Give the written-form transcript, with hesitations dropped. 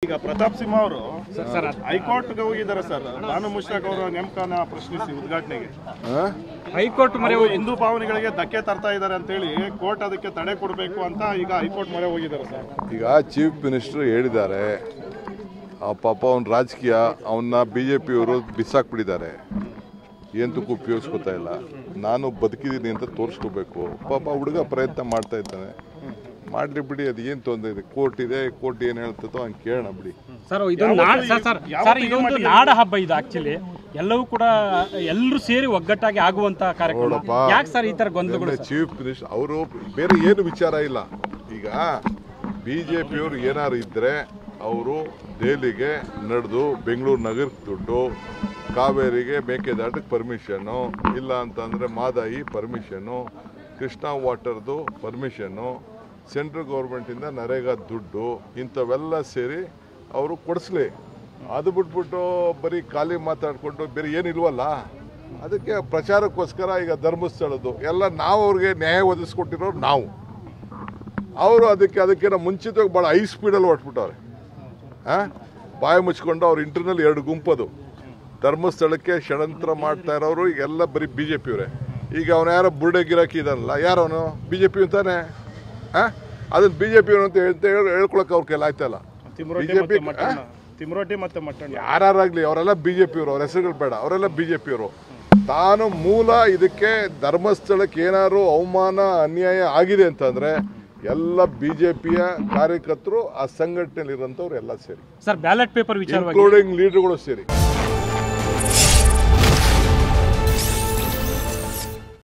ಈಗ ಪ್ರತಾಪ್ ಸಿಂಹ ಅವರು ಹೈಕೋರ್ಟ್ಗೆ ಹೋಗಿದ್ದಾರೆ ಸರ್. ಬಾನು ಮುಷ್ತಾಕ್ ಅವರ ನೇಮಕನ ಪ್ರಶ್ನಿಸಿ ಉದ್ಘಾಟನೆಗೆ ಹೈಕೋರ್ಟ್ ಮೊರೆ ಹಿಂದೂ ಭಾವನೆಗಳಿಗೆ ಧಕ್ಕೆ ತರ್ತಾ ಇದ್ದಾರೆ ಅಂತ ಹೇಳಿ ಕೋರ್ಟ್ ಅದಕ್ಕೆ ತಡೆ ಕೊಡಬೇಕು ಅಂತ ಈಗ ಹೈಕೋರ್ಟ್ ಮೊರೆ ಹೋಗಿದ್ದಾರೆ ಸರ್. ಈಗ ಚೀಫ್ ಮಿನಿಸ್ಟರ್ ಹೇಳಿದ್ದಾರೆ, ಪಾಪ ಅವ್ನ ರಾಜಕೀಯ ಅವನ್ನ ಬಿಜೆಪಿಯವರು ಬಿಸಾಕ್ಬಿಟ್ಟಿದ್ದಾರೆ, ಎಂತಕ್ಕೂ ಉಪಯೋಗಿಸ್ಕೊತಾ ಇಲ್ಲ. ನಾನು ಬದುಕಿದ್ದೀನಿ ಅಂತ ತೋರಿಸ್ಕೋಬೇಕು. ಪಾಪ ಹುಡುಗ ಪ್ರಯತ್ನ ಮಾಡ್ತಾ ಇದ್ದಾನೆ, ಮಾಡ್ಲಿ ಬಿಡಿ, ಅದು ಏನು ತೊಂದರೆ ಇದೆ. ಕೋರ್ಟ್ ಇದೆ, ಕೋರ್ಟ್ ಏನು ಹೇಳ್ತದೋ ಹಂಗೆ ಕೇಳೋಣ ಬಿಡಿ. ಸರ್ ಇದೊಂದು ನಾಡ ಹಬ್ಬ ಇದು. ಆಕ್ಚುಲಿ ಎಲ್ಲವೂ ಕೂಡ ಎಲ್ಲರೂ ಸೇರಿ ಒಗ್ಗಟ್ಟಾಗಿ ಆಗುವಂತ ಕಾರ್ಯಕ್ರಮ. ಯಾಕೆ ಸರ್ ಈ ತರ ಗೊಂದಲಗಳು? ಚೀಫ್ ಮಿನಿಸ್ಟರ್ ಅವರು ಬೇರೆ ಏನು ವಿಚಾರ ಇಲ್ಲ. ಈಗ ಬಿಜೆಪಿಯವರು ಏನಾರು ಇದ್ರೆ ಅವರು ದೆಹಲಿಗೆ ನಡೆದು ಬೆಂಗಳೂರು ನಗರಕ್ಕೆ ದುಡ್ಡು, ಕಾವೇರಿಗೆ ಮೇಕೆದಾಟಕ್ಕೆ ಪರ್ಮಿಷನ್ನು, ಇಲ್ಲ ಅಂತಂದರೆ ಮಾದಾಯಿ ಪರ್ಮಿಷನ್ನು, ಕೃಷ್ಣಾ ವಾಟರ್ದು ಪರ್ಮಿಷನ್ನು, ಸೆಂಟ್ರಲ್ ಗೌರ್ಮೆಂಟಿಂದ ನರೇಗಾ ದುಡ್ಡು, ಇಂಥವೆಲ್ಲ ಸೇರಿ ಅವರು ಕೊಡಿಸ್ಲಿ. ಅದು ಬಿಟ್ಬಿಟ್ಟು ಬರೀ ಖಾಲಿ ಮಾತಾಡಿಕೊಂಡು ಬೇರೆ ಏನಿಲ್ವಲ್ಲ. ಅದಕ್ಕೆ ಪ್ರಚಾರಕ್ಕೋಸ್ಕರ ಈಗ ಧರ್ಮಸ್ಥಳದ್ದು ಎಲ್ಲ ನಾವು ಅವ್ರಿಗೆ ನ್ಯಾಯ ಒದಗಿಸ್ಕೊಟ್ಟಿರೋರು ನಾವು. ಅವರು ಅದಕ್ಕಿಂತ ಮುಂಚಿತವಾಗಿ ಭಾಳ ಹೈ ಸ್ಪೀಡಲ್ಲಿ ಹೊಟ್ಬಿಟ್ಟವ್ರೆ. ಬಾಯಿ ಮುಚ್ಕೊಂಡು ಅವ್ರು ಇಂಟರ್ನಲ್ 2 ಗುಂಪದು ಧರ್ಮಸ್ಥಳಕ್ಕೆ ಷಡ್ಯಂತ್ರ ಮಾಡ್ತಾ ಇರೋರು ಈಗೆಲ್ಲ ಬರೀ ಬಿಜೆಪಿಯವರೇ. ಈಗ ಅವನು ಯಾರೋ ಬುರ್ಡೆ ಗಿರಾಕಿ ಇದಾನಲ್ಲ, ಯಾರವನು ಬಿಜೆಪಿ ಅಂತಾನೆ. ಅದನ್ನ ಬಿಜೆಪಿ ಅಂತ ಹೇಳ್ಕೊಳಕ್ ಅವ್ರ ಕೈಲಿ ಆಯ್ತಲ್ಲ. ಯಾರಾಗ್ಲಿ ಅವರೆಲ್ಲ ಬಿಜೆಪಿಯವರು, ಅವ್ರ ಹೆಸರುಗಳು ಬೇಡ, ಅವರೆಲ್ಲ ಬಿಜೆಪಿಯವರು. ತಾನು ಮೂಲ ಇದಕ್ಕೆ ಧರ್ಮಸ್ಥಳಕ್ಕೆ ಏನಾದ್ರು ಅವಮಾನ ಅನ್ಯಾಯ ಆಗಿದೆ ಅಂತಂದ್ರೆ ಎಲ್ಲ ಬಿಜೆಪಿಯ ಕಾರ್ಯಕರ್ತರು, ಆ ಸಂಘಟನೆಯಲ್ಲಿ ಇರೋಂಥವ್ರು ಎಲ್ಲ ಸೇರಿ, ಸರ್ ಬ್ಯಾಲೆಟ್ ಪೇಪರ್ ವಿಚಾರ ಇನ್ಕ್ಲೂಡಿಂಗ್ ಲೀಡರ್ಗಳು ಸೇರಿ